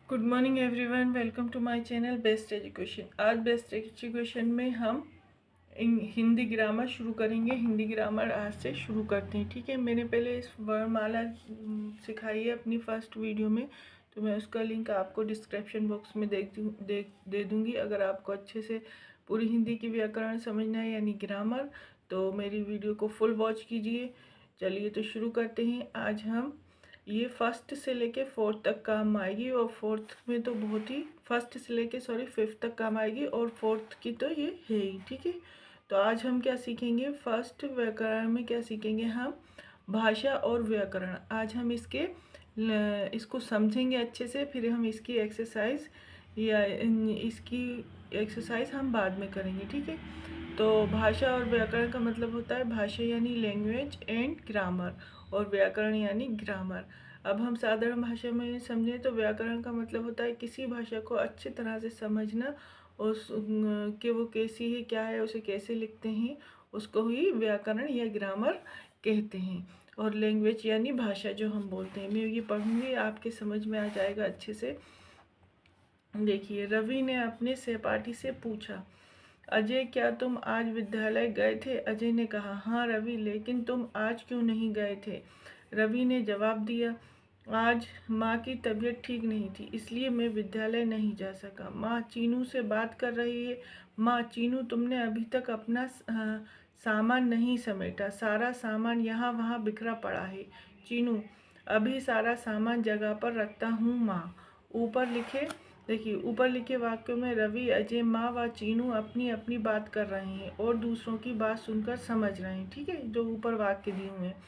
Good morning everyone, welcome to my channel best education. आज best education में हम Hindi grammar शुरू करेंगे। हिंदी ग्रामर आज से शुरू करते हैं, ठीक है। मैंने पहले इस वर्णमाला सिखाई है अपनी फर्स्ट वीडियो में, तो मैं उसका लिंक आपको डिस्क्रिप्शन बॉक्स में दे दूँगी। अगर आपको अच्छे से पूरी हिंदी की व्याकरण समझना है यानी ग्रामर, तो मेरी वीडियो को फुल वॉच कीजिए। चलिए तो शुरू करते हैं। आज हम ये फर्स्ट से लेके फोर्थ तक काम आएगी, और फोर्थ में तो बहुत ही फर्स्ट से लेके फिफ्थ तक काम आएगी, और फोर्थ की तो ये है ही, ठीक है। तो आज हम क्या सीखेंगे, फर्स्ट व्याकरण में क्या सीखेंगे हम, भाषा और व्याकरण। आज हम इसको समझेंगे अच्छे से, फिर हम इसकी एक्सरसाइज या इसकी एक्सरसाइज हम बाद में करेंगे, ठीक है। तो भाषा और व्याकरण का मतलब होता है, भाषा यानी लैंग्वेज एंड ग्रामर, और व्याकरण यानी ग्रामर। अब हम साधारण भाषा में समझें तो व्याकरण का मतलब होता है किसी भाषा को अच्छी तरह से समझना, उस कि वो कैसी है, क्या है, उसे कैसे लिखते हैं, उसको ही व्याकरण या ग्रामर कहते हैं। और लैंग्वेज यानी भाषा जो हम बोलते हैं। मैं ये पढ़ूंगी, आपके समझ में आ जाएगा अच्छे से। देखिए, रवि ने अपने सहपाठी से पूछा, अजय क्या तुम आज विद्यालय गए थे? अजय ने कहा, हाँ रवि, लेकिन तुम आज क्यों नहीं गए थे? रवि ने जवाब दिया, आज माँ की तबीयत ठीक नहीं थी, इसलिए मैं विद्यालय नहीं जा सका। माँ चीनू से बात कर रही है। माँ, चीनू, तुमने अभी तक अपना सामान नहीं समेटा, सारा सामान यहाँ वहाँ बिखरा पड़ा है। चीनू, अभी सारा सामान जगह पर रखता हूँ माँ। ऊपर लिखे देखिए, ऊपर लिखे वाक्यों में रवि, अजय, माँ व चीनू अपनी अपनी बात कर रहे हैं और दूसरों की बात सुनकर समझ रहे हैं, ठीक है, जो ऊपर वाक्य दिए हुए हैं।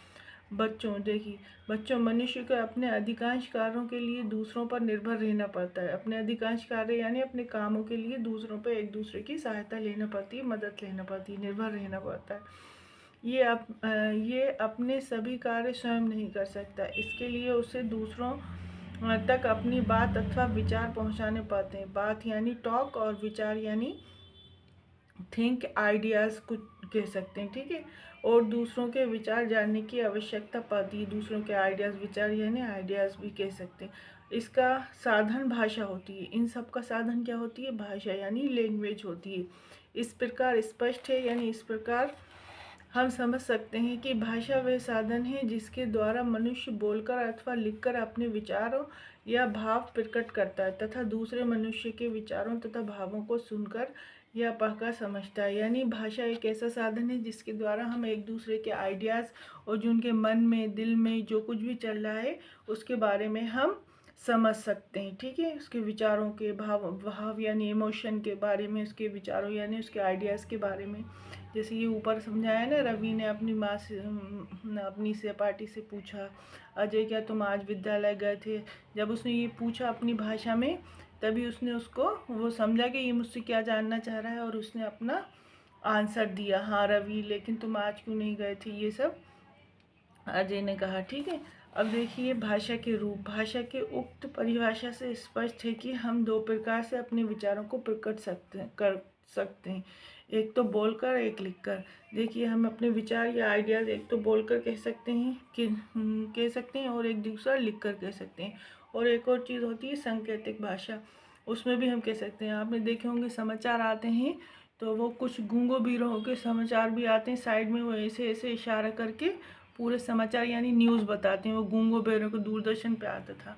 बच्चों, देखिए बच्चों, मनुष्य को अपने अधिकांश कार्यों के लिए दूसरों पर निर्भर रहना पड़ता है। अपने अधिकांश कार्य यानी अपने कामों के लिए दूसरों पर एक दूसरे की सहायता लेना पड़ती है, मदद लेना पड़ती है, निर्भर रहना पड़ता है। ये अपने सभी कार्य स्वयं नहीं कर सकता, इसके लिए उसे दूसरों तक अपनी बात अथवा विचार पहुंचाने पड़ते हैं। बात यानी टॉक, और विचार यानी थिंक, आइडियाज़ कुछ कह सकते हैं, ठीक है। और दूसरों के विचार जानने की आवश्यकता पड़ती है। दूसरों के आइडियाज़, विचार यानी आइडियाज़ भी कह सकते हैं। इसका साधन भाषा होती है। इन सब का साधन क्या होती है? भाषा यानी लैंग्वेज होती है। इस प्रकार स्पष्ट है, यानी इस प्रकार हम समझ सकते हैं कि भाषा वह साधन है जिसके द्वारा मनुष्य बोलकर अथवा लिखकर अपने विचारों या भाव प्रकट करता है, तथा दूसरे मनुष्य के विचारों तथा भावों को सुनकर या पढ़कर समझता है। यानी भाषा एक ऐसा साधन है जिसके द्वारा हम एक दूसरे के आइडियाज़ और जो उनके मन में, दिल में जो कुछ भी चल रहा है उसके बारे में हम समझ सकते हैं, ठीक है। उसके विचारों के भाव यानी इमोशन के बारे में, उसके विचारों यानी उसके आइडियाज़ के बारे में। जैसे ये ऊपर समझाया ना, रवि ने अपनी माँ से, अपनी सहपाठी से पूछा, अजय क्या तुम आज विद्यालय गए थे? जब उसने ये पूछा अपनी भाषा में, तभी उसने उसको वो समझा कि ये मुझसे क्या जानना चाह रहा है, और उसने अपना आंसर दिया, हाँ रवि, लेकिन तुम आज क्यों नहीं गए थे, ये सब अजय ने कहा, ठीक है। अब देखिए भाषा के रूप। भाषा के उक्त परिभाषा से स्पष्ट है कि हम दो प्रकार से अपने विचारों को प्रकट कर सकते हैं, एक तो बोलकर, एक लिखकर। देखिए, हम अपने विचार या आइडियाज़ एक तो बोलकर कह सकते हैं और एक दूसरा लिखकर कह सकते हैं। और एक और चीज़ होती है सांकेतिक भाषा, उसमें भी हम कह सकते हैं। आपने देखे होंगे समाचार आते हैं तो वो कुछ गूंगों बीरों के समाचार भी आते हैं, साइड में वो ऐसे ऐसे इशारा करके पूरे समाचार यानी न्यूज़ बताते हैं। वो गूंगों बहरों को दूरदर्शन पे आता था,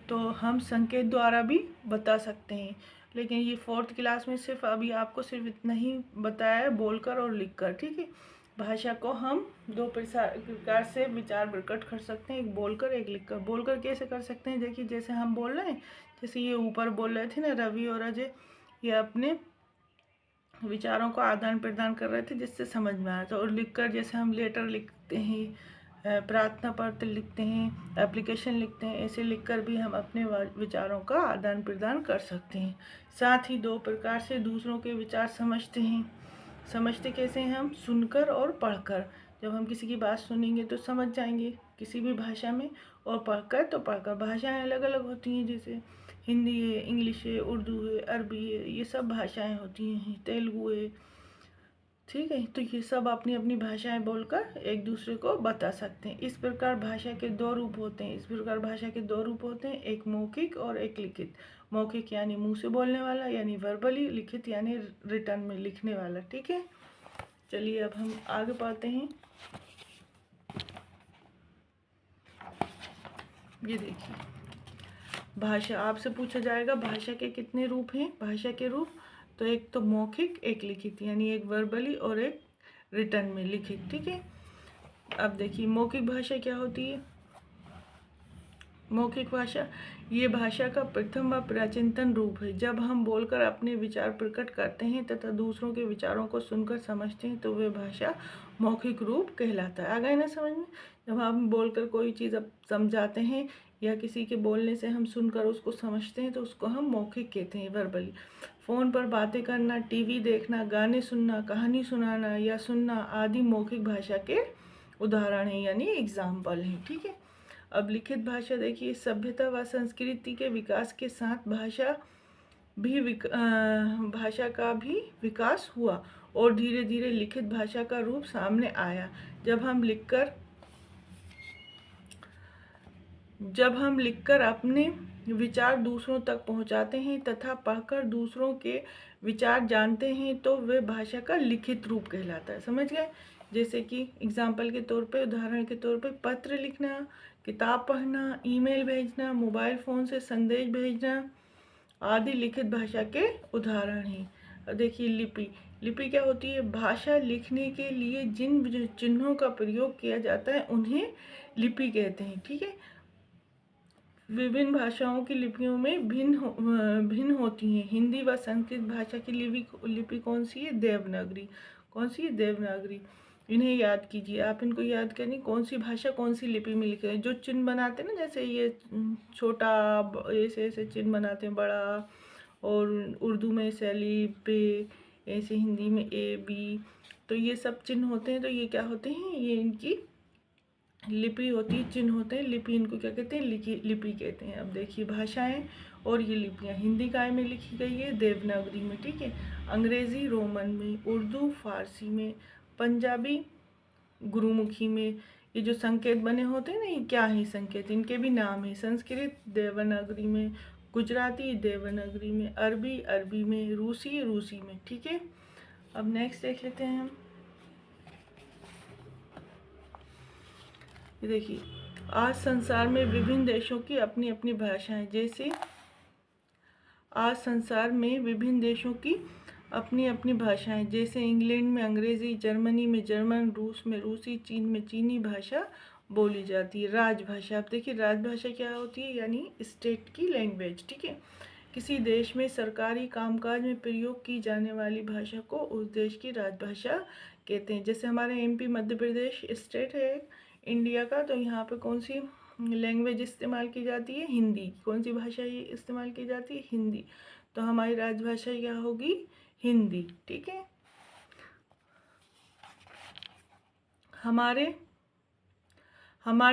तो हम संकेत द्वारा भी बता सकते हैं। लेकिन ये फोर्थ क्लास में सिर्फ अभी आपको सिर्फ इतना ही बताया है, बोलकर और लिखकर, ठीक है। भाषा को हम दो प्रकार से विचार प्रकट कर सकते हैं, एक बोलकर, एक लिखकर। बोलकर कैसे कर सकते हैं? देखिए, जैसे हम बोल रहे हैं, जैसे ये ऊपर बोल रहे थे ना रवि और अजय, ये अपने विचारों को आदान प्रदान कर रहे थे जिससे समझ में आया था। और लिखकर, जैसे हम लेटर लिखते हैं, प्रार्थना पत्र लिखते हैं, एप्लीकेशन लिखते हैं, ऐसे लिखकर भी हम अपने विचारों का आदान प्रदान कर सकते हैं। साथ ही दो प्रकार से दूसरों के विचार समझते हैं। समझते कैसे हैं हम? सुनकर और पढ़कर। जब हम किसी की बात सुनेंगे तो समझ जाएंगे किसी भी भाषा में, और पढ़कर तो पढ़कर। भाषाएं अलग अलग होती हैं, जैसे हिंदी है, इंग्लिश है, उर्दू है, अरबी है, ये सब भाषाएं होती हैं, तेलुगु है, ठीक है। तो ये सब अपनी अपनी भाषाएं बोलकर एक दूसरे को बता सकते हैं। इस प्रकार भाषा के दो रूप होते हैं। इस प्रकार भाषा के दो रूप होते हैं, एक मौखिक और एक लिखित। मौखिक यानी मुंह से बोलने वाला यानी वर्बली, लिखित यानी रिटर्न में लिखने वाला। ठीक है, चलिए अब हम आगे पढ़ते हैं। ये देखिए, भाषा आपसे पूछा जाएगा भाषा के कितने रूप हैं। भाषा के रूप तो एक तो मौखिक, एक लिखित, यानी एक वर्बली और एक रिटर्न में लिखित। ठीक है, अब देखिए मौखिक भाषा क्या होती है। मौखिक भाषा ये भाषा का प्रथम व प्राचीनतम रूप है। जब हम बोलकर अपने विचार प्रकट करते हैं तथा दूसरों के विचारों को सुनकर समझते हैं तो वह भाषा मौखिक रूप कहलाता है। आ गए ना समझ में? जब हम बोलकर कोई चीज़ अब समझाते हैं या किसी के बोलने से हम सुनकर उसको समझते हैं तो उसको हम मौखिक कहते हैं, वर्बली। फ़ोन पर बातें करना, टीवी देखना, गाने सुनना, कहानी सुनाना या सुनना आदि मौखिक भाषा के उदाहरण हैं, यानी एग्जाम्पल हैं। ठीक है, अब लिखित भाषा देखिए, सभ्यता व संस्कृति के विकास के साथ भाषा का भी विकास हुआ और धीरे धीरे लिखित भाषा का रूप सामने आया। जब हम लिखकर अपने विचार दूसरों तक पहुंचाते हैं तथा पढ़कर दूसरों के विचार जानते हैं तो वह भाषा का लिखित रूप कहलाता है। समझ गए? जैसे कि एग्जाम्पल के तौर पे, उदाहरण के तौर पे, पत्र लिखना, किताब पढ़ना, ईमेल भेजना, मोबाइल फ़ोन से संदेश भेजना आदि लिखित भाषा के उदाहरण हैं। देखिए लिपि। लिपि क्या होती है? भाषा लिखने के लिए जिन चिन्हों का प्रयोग किया जाता है उन्हें लिपि कहते हैं। ठीक है, विभिन्न भाषाओं की लिपियों में भिन्न होती हैं। हिंदी व संस्कृत भाषा की लिपि कौन सी है? देवनागरी। कौन सी है? देवनागरी। इन्हें याद कीजिए, आप इनको याद करें कौन सी भाषा कौन सी लिपि में लिखे हैं। जो चिन्ह बनाते हैं ना, जैसे ये छोटा ऐसे ऐसे चिन्ह बनाते हैं, बड़ा, और उर्दू में सैली पे, ऐसे हिंदी में ए बी, तो ये सब चिन्ह होते हैं। तो ये क्या होते हैं? ये इनकी लिपि होती है, चिन्ह होते हैं। लिपि इनको क्या कहते हैं? लिपि कहते हैं। अब देखिए भाषाएं और ये लिपियां, हिंदी काय में लिखी गई है? देवनागरी में। ठीक है, अंग्रेजी रोमन में, उर्दू फारसी में, पंजाबी गुरुमुखी में। ये जो संकेत बने होते हैं ना, ये क्या है संकेत? इनके भी नाम है। संस्कृत देवनागरी में, गुजराती देवनागरी में, अरबी में, रूसी में। ठीक है, अब नेक्स्ट देख लेते हैं हम। देखिए, आज संसार में विभिन्न देशों की अपनी अपनी भाषाएं, जैसे आज संसार में विभिन्न देशों की अपनी अपनी भाषाएं, जैसे इंग्लैंड में अंग्रेजी, जर्मनी में जर्मन, रूस में रूसी, चीन में चीनी भाषा बोली जाती है। राजभाषा, आप देखिए राजभाषा क्या होती है? यानी स्टेट की लैंग्वेज। ठीक है, किसी देश में सरकारी कामकाज में प्रयोग की जाने वाली भाषा को उस देश की राजभाषा कहते हैं। जैसे हमारे एमपी मध्य प्रदेश स्टेट है इंडिया का, तो यहाँ पे कौन सी लैंग्वेज इस्तेमाल की जाती है? हिंदी। कौन सी भाषा ये इस्तेमाल की जाती है? हिंदी। तो हमारी राजभाषा क्या होगी? हिंदी। ठीक है, हमारे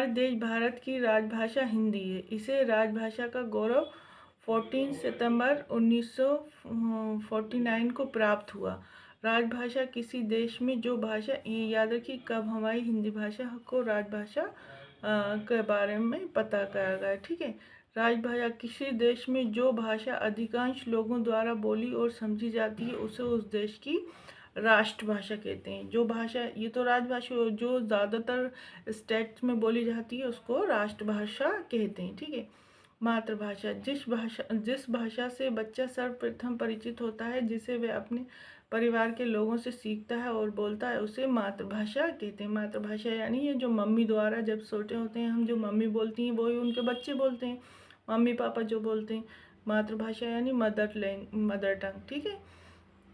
देश भारत की राजभाषा हिंदी है। इसे राजभाषा का गौरव 14 सितंबर 1949 को प्राप्त हुआ। राजभाषा किसी देश में जो भाषा, ये याद रखिए कब हमारी हिंदी भाषा को राजभाषा के बारे में पता करा गया। ठीक है, राजभाषा किसी देश में जो भाषा अधिकांश लोगों द्वारा बोली और समझी जाती है उसे उस देश की राष्ट्रभाषा कहते हैं। जो भाषा, ये तो राजभाषा जो ज़्यादातर स्टेट्स में बोली जाती है उसको राष्ट्रभाषा कहते हैं। ठीक है, मातृभाषा जिस भाषा से बच्चा सर्वप्रथम परिचित होता है, जिसे वह अपने परिवार के लोगों से सीखता है और बोलता है, उसे मातृभाषा कहते हैं। मातृभाषा यानी ये जो मम्मी द्वारा, जब छोटे होते हैं हम जो मम्मी बोलती हैं वही उनके बच्चे बोलते हैं, मम्मी पापा जो बोलते हैं। मातृभाषा यानी मदर टंग। ठीक है,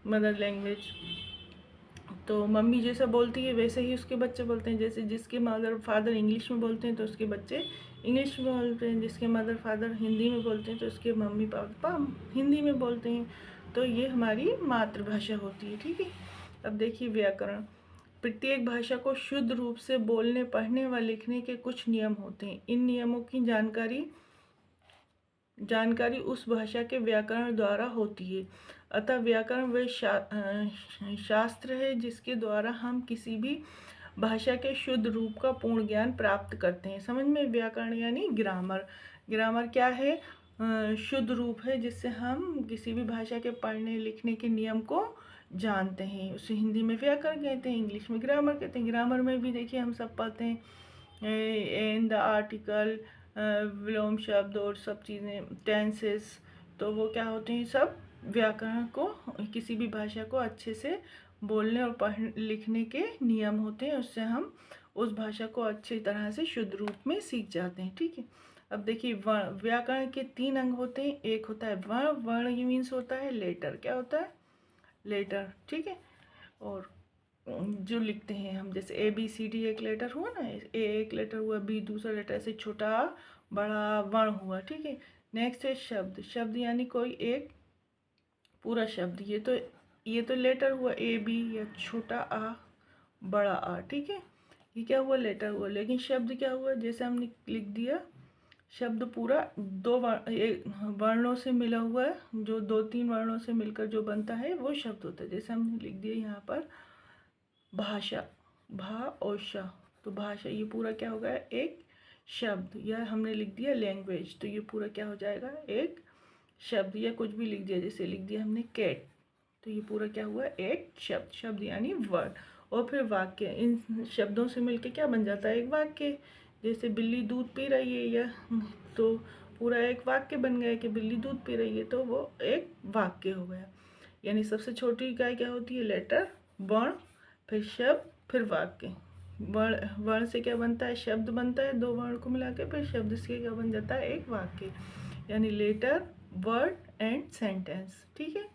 मदर लैंग्वेज। तो मम्मी जैसा बोलती है वैसे ही उसके बच्चे बोलते हैं। जैसे जिसके मदर फादर इंग्लिश में बोलते हैं तो उसके बच्चे इंग्लिश में बोलते हैं, जिसके मदर फादर हिंदी में बोलते हैं तो उसके मम्मी पापा हिंदी में बोलते हैं। तो ये हमारी मातृभाषा होती है। ठीक है, अब देखिए व्याकरण। प्रत्येक भाषा को शुद्ध रूप से बोलने, पढ़ने व लिखने के कुछ नियम होते हैं। इन नियमों की जानकारी उस भाषा के व्याकरण द्वारा होती है। अतः व्याकरण वह शास्त्र है जिसके द्वारा हम किसी भी भाषा के शुद्ध रूप का पूर्ण ज्ञान प्राप्त करते हैं। समझ में? व्याकरण यानी ग्रामर। ग्रामर क्या है? शुद्ध रूप है जिससे हम किसी भी भाषा के पढ़ने लिखने के नियम को जानते हैं। उसे हिंदी में व्याकरण कहते हैं, इंग्लिश में ग्रामर कहते हैं। ग्रामर में भी देखिए हम सब पढ़ते हैं एंड द आर्टिकल, विलोम शब्द और सब चीज़ें, टेंसेस, तो वो क्या होते हैं? सब व्याकरण को, किसी भी भाषा को अच्छे से बोलने और पढ़ने लिखने के नियम होते हैं। उससे हम उस भाषा को अच्छी तरह से शुद्ध रूप में सीख जाते हैं। ठीक है, अब देखिए व्याकरण के 3 अंग होते हैं। एक होता है वर्ण, वर्ण मीन्स होता है लेटर। क्या होता है? लेटर। ठीक है, और जो लिखते हैं हम, जैसे ABCD एक लेटर हुआ ना, A एक लेटर हुआ, B दूसरा लेटर, ऐसे छोटा बड़ा वर्ण हुआ। ठीक है, नेक्स्ट है शब्द। शब्द यानी कोई एक पूरा शब्द। ये तो लेटर हुआ AB या छोटा आ बड़ा आ। ठीक है, ये क्या हुआ? लेटर हुआ। लेकिन शब्द क्या हुआ? जैसे हमने लिख दिया शब्द पूरा 2 वर्णों से मिला हुआ है, जो 2-3 वर्णों से मिलकर जो बनता है वो शब्द होता है। जैसे हमने लिख दिया यहाँ पर भाषा, भा और शा, तो भाषा ये पूरा क्या होगा? एक शब्द। या हमने लिख दिया लैंग्वेज, तो ये पूरा क्या हो जाएगा? एक शब्द। या कुछ भी लिख दिया, जैसे लिख दिया हमने कैट, तो ये पूरा क्या हुआ? एक शब्द। शब्द यानी वर्ड। और फिर वाक्य, इन शब्दों से मिलके क्या बन जाता है? एक वाक्य। जैसे बिल्ली दूध पी रही है, या तो पूरा एक वाक्य बन गया कि बिल्ली दूध पी रही है, तो वो एक वाक्य हो गया। यानी सबसे छोटी इकाई क्या होती है? लेटर, वर्ण, फिर शब्द, फिर वाक्य। वर्ण से क्या बनता है? शब्द बनता है, 2 वर्ण को मिला के, फिर शब्द से क्या बन जाता है? एक वाक्य। यानी लेटर, वर्ड एंड सेंटेंस। ठीक है,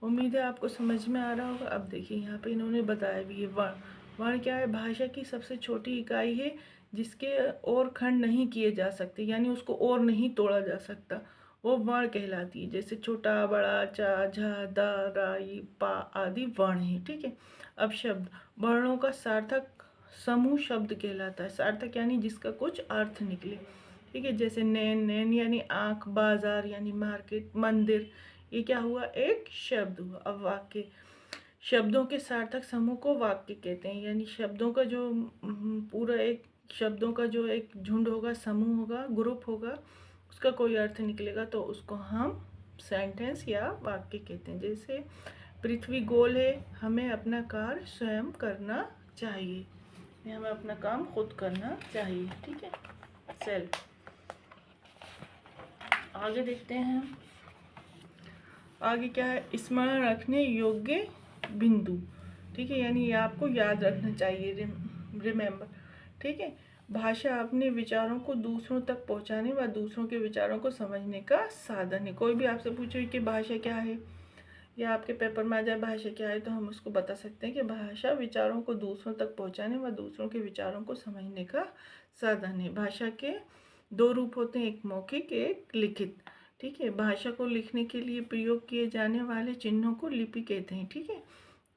उम्मीद है आपको समझ में आ रहा होगा। अब देखिए यहाँ पे इन्होंने बताया भी है वर्ण। वर्ण क्या है? भाषा की सबसे छोटी इकाई है जिसके और खंड नहीं किए जा सकते, यानी उसको और नहीं तोड़ा जा सकता, वो वर्ण कहलाती है। जैसे छोटा, बड़ा, चा, झा, दा, रा, ई, पा आदि वर्ण है। ठीक है, अब शब्द, वर्णों का सार्थक समूह शब्द कहलाता है। सार्थक यानी जिसका कुछ अर्थ निकले। ठीक है, जैसे नैन, नैन यानी आँख, बाजार यानी मार्केट, मंदिर, ये क्या हुआ? एक शब्द हुआ। अब वाक्य, शब्दों के सार्थक समूह को वाक्य कहते हैं। यानी शब्दों का जो पूरा एक शब्दों का जो एक झुंड होगा, समूह होगा, ग्रुप होगा, उसका कोई अर्थ निकलेगा तो उसको हम सेंटेंस या वाक्य कहते हैं। जैसे पृथ्वी गोल है, हमें अपना कार्य स्वयं करना चाहिए, हमें अपना काम खुद करना चाहिए। ठीक है, सेल्फ। आगे देखते हैं, आगे क्या है? स्मरण रखने योग्य बिंदु। ठीक है, यानी ये आपको याद रखना चाहिए, रिमेम्बर। ठीक है, भाषा अपने विचारों को दूसरों तक पहुंचाने व दूसरों के विचारों को समझने का साधन है। कोई भी आपसे पूछे कि भाषा क्या है, या आपके पेपर में आ जाए भाषा क्या है, तो हम उसको बता सकते हैं कि भाषा विचारों को दूसरों तक पहुंचाने व दूसरों के विचारों को समझने का साधन है। भाषा के 2 रूप होते हैं, एक मौखिक, एक लिखित। ठीक है, भाषा को लिखने के लिए प्रयोग किए जाने वाले चिन्हों को लिपि कहते हैं। ठीक है,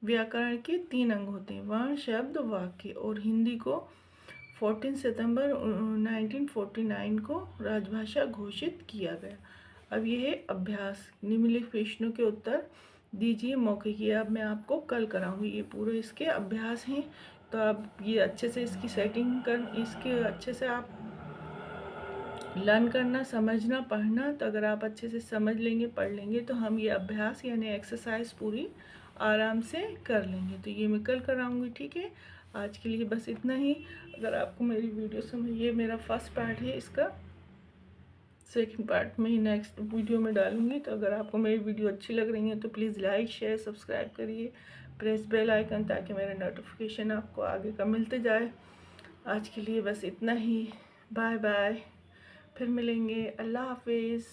व्याकरण के 3 अंग होते हैं, वर्ण, शब्द, वाक्य। और हिंदी को 14 सितंबर 1949 को राजभाषा घोषित किया गया। अब ये है अभ्यास। निम्नलिखित प्रश्नों के उत्तर दीजिए मौखिक। ये अब मैं आपको कल कराऊंगी, ये पूरे इसके अभ्यास हैं, तो आप ये अच्छे से इसकी सेटिंग कर, इसके अच्छे से आप लर्न करना, समझना, पढ़ना। तो अगर आप अच्छे से समझ लेंगे, पढ़ लेंगे, तो हम ये अभ्यास यानी एक्सरसाइज पूरी आराम से कर लेंगे। तो ये मैं कल कराऊंगी। ठीक है, आज के लिए बस इतना ही। अगर आपको मेरी वीडियो समझ, ये मेरा फर्स्ट पार्ट है, इसका सेकंड पार्ट में ही नेक्स्ट वीडियो में डालूंगी। तो अगर आपको मेरी वीडियो अच्छी लग रही है तो प्लीज़ लाइक, शेयर, सब्सक्राइब करिए, प्रेस बेल आइकन, ताकि मेरा नोटिफिकेशन आपको आगे का मिलते जाए। आज के लिए बस इतना ही। बाय बाय, फिर मिलेंगे। अल्लाह हाफिज़।